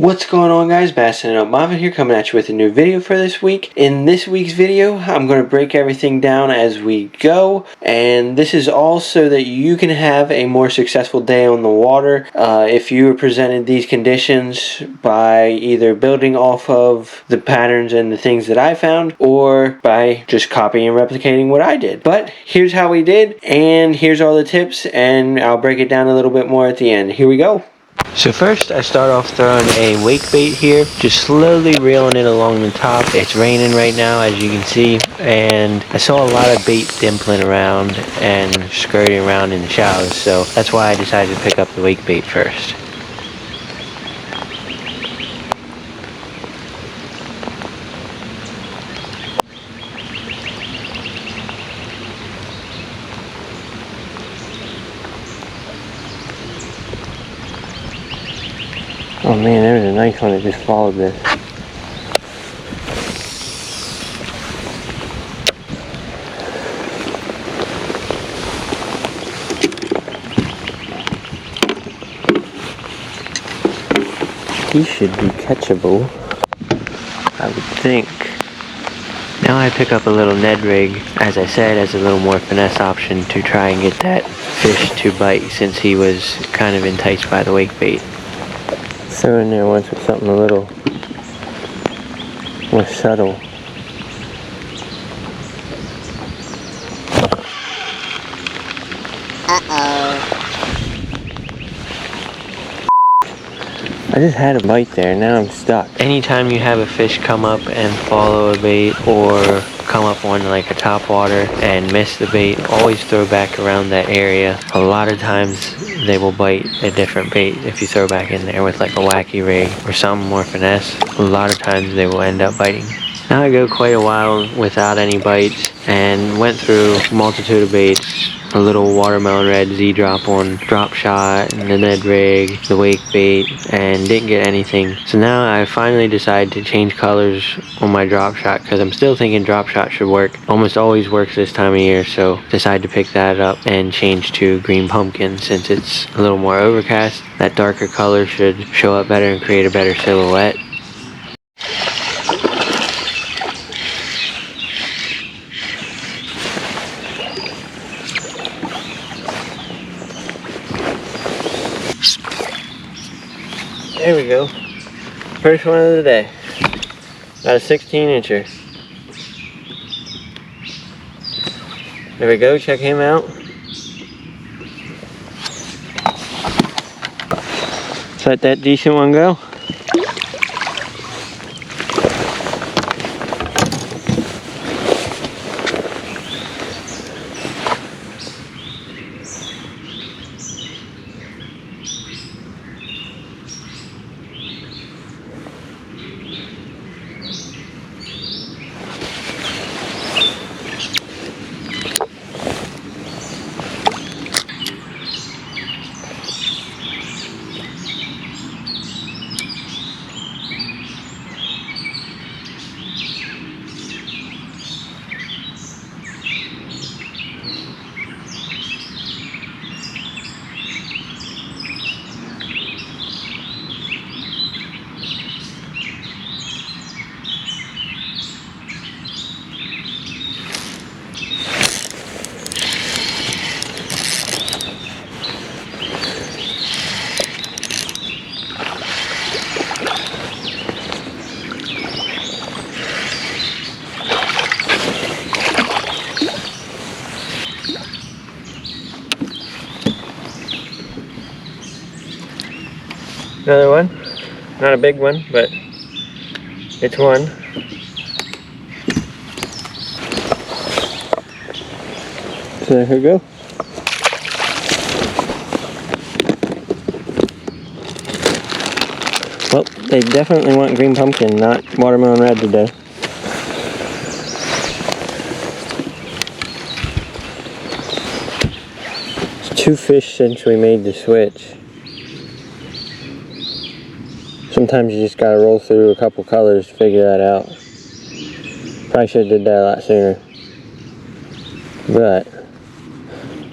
What's going on, guys? Bassin' Up Marvin here, coming at you with a new video for this week. In this week's video, I'm going to break everything down as we go, and this is all so that you can have a more successful day on the water if you were presented these conditions by either building off of the patterns and the things that I found, or by just copying and replicating what I did. But here's how we did, and here's all the tips, and I'll break it down a little bit more at the end. Here we go. So first I start off throwing a wake bait here, just slowly reeling it along the top. It's raining right now, as you can see, and I saw a lot of bait dimpling around and skirting around in the shallows, so that's why I decided to pick up the wake bait first. Oh man, there was a nice one that just followed this. He should be catchable, I would think. Now I pick up a little Ned rig, as I said, as a little more finesse option to try and get that fish to bite, since he was kind of enticed by the wake bait. Throw in there once with something a little more subtle. I just had a bite there, now I'm stuck. Anytime you have a fish come up and follow a bait, or come up on like a topwater and miss the bait, always throw back around that area. A lot of times they will bite a different bait if you throw back in there with like a wacky rig or something more finesse. A lot of times they will end up biting. Now I go quite a while without any bites and went through a multitude of baits. A little watermelon red Z-drop on drop shot, and the Ned rig, the wake bait, and didn't get anything. So now I finally decided to change colors on my drop shot, because I'm still thinking drop shot should work. Almost always works this time of year, so decided to pick that up and change to green pumpkin, since it's a little more overcast. That darker color should show up better and create a better silhouette. There we go. First one of the day. Got a 16-incher. There we go, check him out. Let's let that decent one go. Another one, not a big one, but it's one. So there we go. Well, they definitely want green pumpkin, not watermelon red today. It's 2 fish since we made the switch. Sometimes you just gotta roll through a couple colors to figure that out. Probably should have did that a lot sooner. But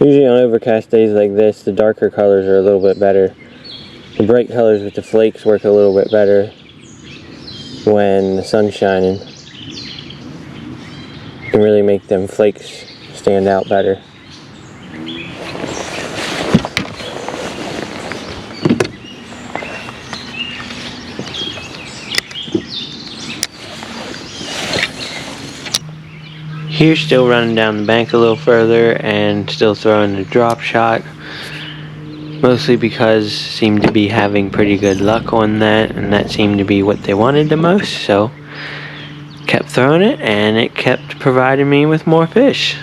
usually on overcast days like this, the darker colors are a little bit better. The bright colors with the flakes work a little bit better when the sun's shining. You can really make them flakes stand out better. Here, still running down the bank a little further and still throwing a drop shot, mostly because seemed to be having pretty good luck on that, and that seemed to be what they wanted the most, so kept throwing it and it kept providing me with more fish.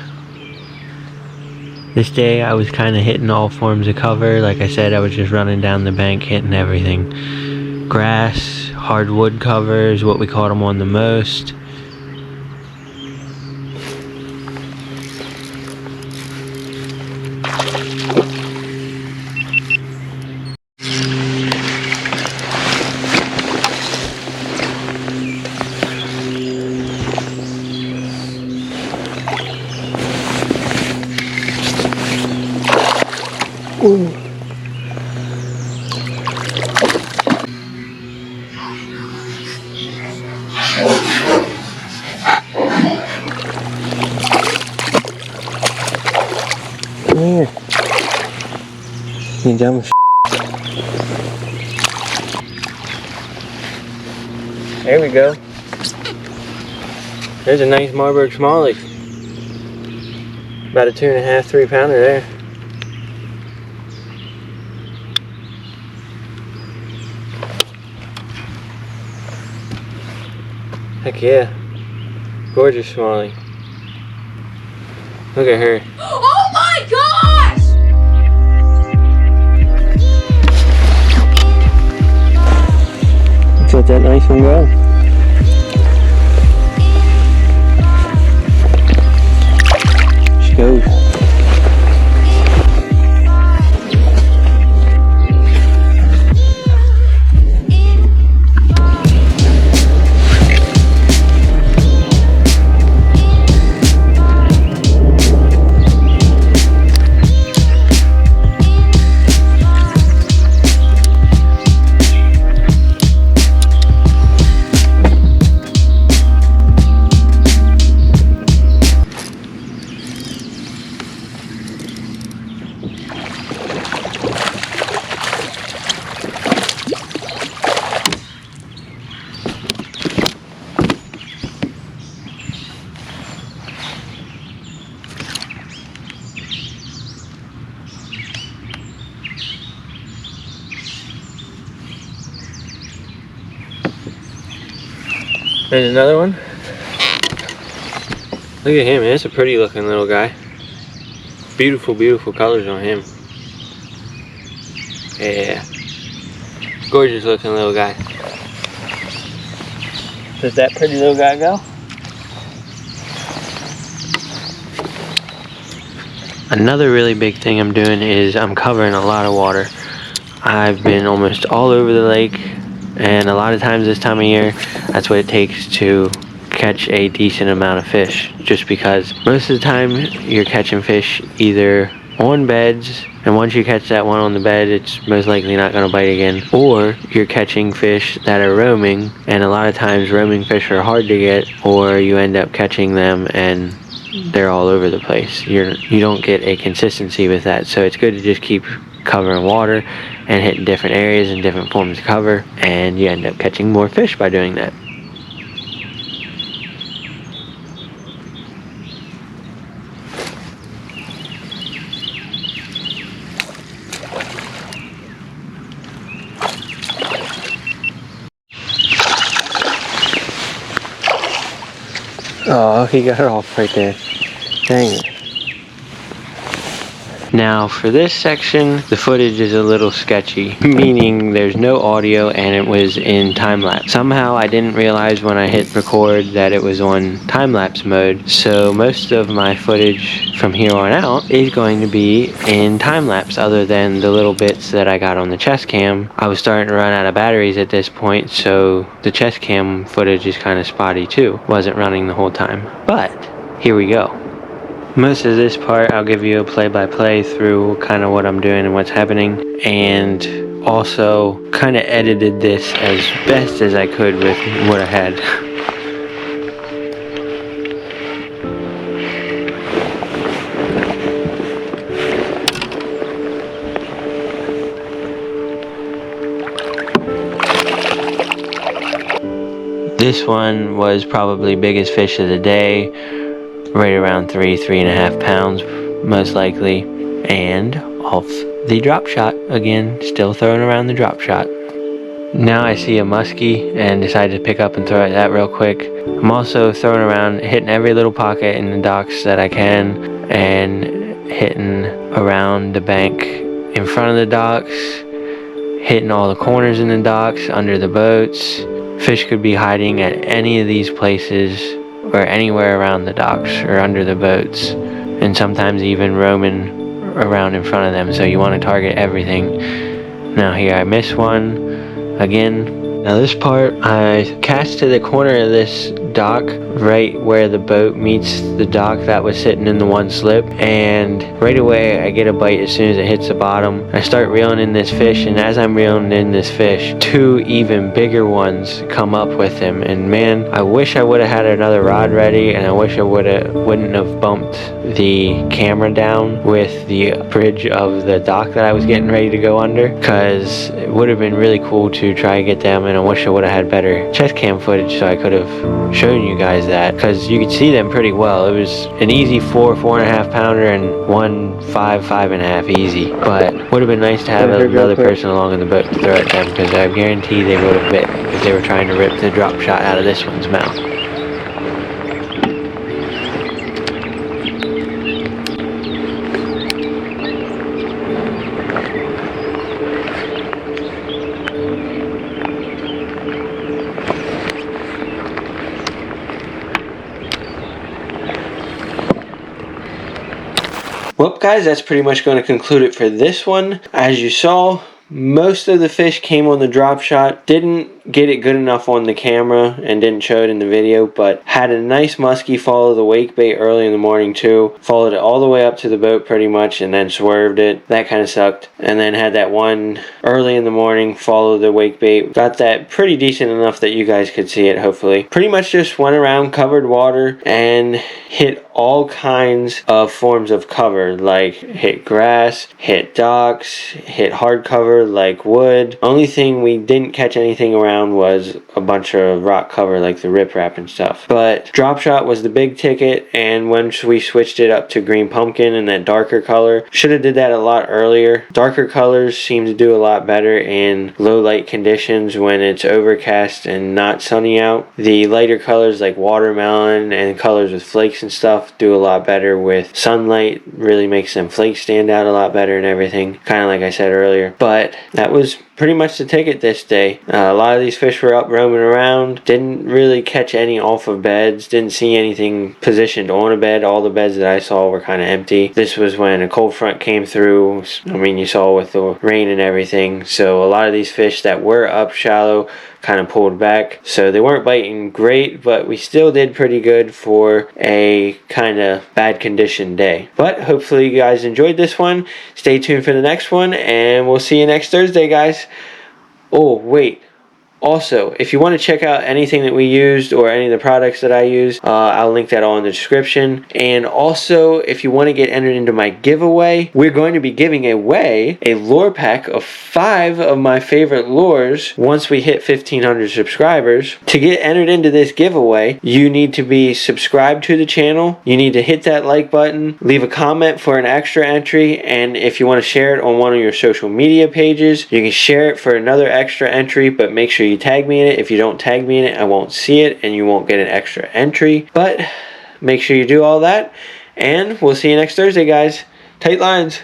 This day I was kind of hitting all forms of cover. Like I said, I was just running down the bank hitting everything. Grass, hardwood covers, what we caught them on the most. Ooh. Come here. You dumb s***. There we go. There's a nice Marburg smallie. About a 2.5, 3 pounder there. Heck yeah. Gorgeous smallie. Look at her. Oh my gosh! Let's let that nice one go. She goes. There's another one. Look at him, it's a pretty looking little guy. Beautiful, beautiful colors on him. Yeah. Gorgeous looking little guy. Does that pretty little guy go? Another really big thing I'm doing is I'm covering a lot of water. I've been almost all over the lake, and a lot of times this time of year, that's what it takes to catch a decent amount of fish. Just because most of the time you're catching fish either on beds, and once you catch that one on the bed, it's most likely not going to bite again, or you're catching fish that are roaming, and a lot of times roaming fish are hard to get, or you end up catching them and they're all over the place. You don't get a consistency with that, so it's good to just keep covering water and hitting different areas and different forms of cover, and you end up catching more fish by doing that. Oh, he got it off right there. Dang it. Now for this section, the footage is a little sketchy, meaning there's no audio and it was in time-lapse. Somehow I didn't realize when I hit record that it was on time-lapse mode, so most of my footage from here on out is going to be in time-lapse, other than the little bits that I got on the chest cam. I was starting to run out of batteries at this point, so the chest cam footage is kind of spotty too. Wasn't running the whole time, but here we go. Most of this part I'll give you a play-by-play through kind of what I'm doing and what's happening, and also kind of edited this as best as I could with what I had. This one was probably biggest fish of the day, right around 3.5 pounds most likely, and off the drop shot again, still throwing around the drop shot. Now I see a muskie and decided to pick up and throw at that real quick. I'm also throwing around, hitting every little pocket in the docks that I can, and hitting around the bank in front of the docks, hitting all the corners in the docks, under the boats. Fish could be hiding at any of these places or anywhere around the docks or under the boats, and sometimes even roaming around in front of them, so you want to target everything. Now here I missed one again. Now this part, I cast to the corner of this dock right where the boat meets the dock that was sitting in the one slip, and right away I get a bite as soon as it hits the bottom. I start reeling in this fish, and as I'm reeling in this fish, two even bigger ones come up with him, and man, I wish I would have had another rod ready, and I wish I wouldn't have bumped the camera down with the bridge of the dock that I was getting ready to go under, because it would have been really cool to try and get them, and I wish I would have had better chest cam footage so I could have shown you guys that, because you could see them pretty well. It was an easy 4.5 pounder and 5.5 easy, but would have been nice to have another person along in the boat to throw at them, because I guarantee they would have bit if they were trying to rip the drop shot out of this one's mouth. Well guys, that's pretty much going to conclude it for this one. As you saw, most of the fish came on the drop shot. Didn't get it good enough on the camera and didn't show it in the video, but had a nice muskie follow the wake bait early in the morning too. Followed it all the way up to the boat pretty much and then swerved it. That kind of sucked. And then had that one early in the morning follow the wake bait. Got that pretty decent enough that you guys could see it hopefully. Pretty much just went around, covered water, and hit all kinds of forms of cover, like hit grass, hit docks, hit hard cover like wood. Only thing we didn't catch anything around was a bunch of rock cover like the riprap and stuff. But drop shot was the big ticket, and once we switched it up to green pumpkin and that darker color, should have did that a lot earlier. Darker colors seem to do a lot better in low light conditions when it's overcast and not sunny out. The lighter colors like watermelon and colors with flakes and stuff do a lot better with sunlight. Really makes them flakes stand out a lot better and everything, kind of like I said earlier. But that was pretty much the ticket this day. A lot of these fish were up roaming around. Didn't really catch any off of beds. Didn't see anything positioned on a bed. All the beds that I saw were kind of empty. This was when a cold front came through. I mean, you saw with the rain and everything. So a lot of these fish that were up shallow kind of pulled back, so they weren't biting great, but we still did pretty good for a kind of bad condition day. But hopefully you guys enjoyed this one. Stay tuned for the next one, and we'll see you next Thursday, guys. Oh wait, also, if you want to check out anything that we used or any of the products that I use, I'll link that all in the description. And also, if you want to get entered into my giveaway, we're going to be giving away a lure pack of 5 of my favorite lures once we hit 1,500 subscribers. To get entered into this giveaway, you need to be subscribed to the channel. You need to hit that like button, leave a comment for an extra entry, and if you want to share it on one of your social media pages, you can share it for another extra entry, but make sure you tag me in it. If you don't tag me in it, I won't see it and you won't get an extra entry. But make sure you do all that, and we'll see you next Thursday, guys. Tight lines.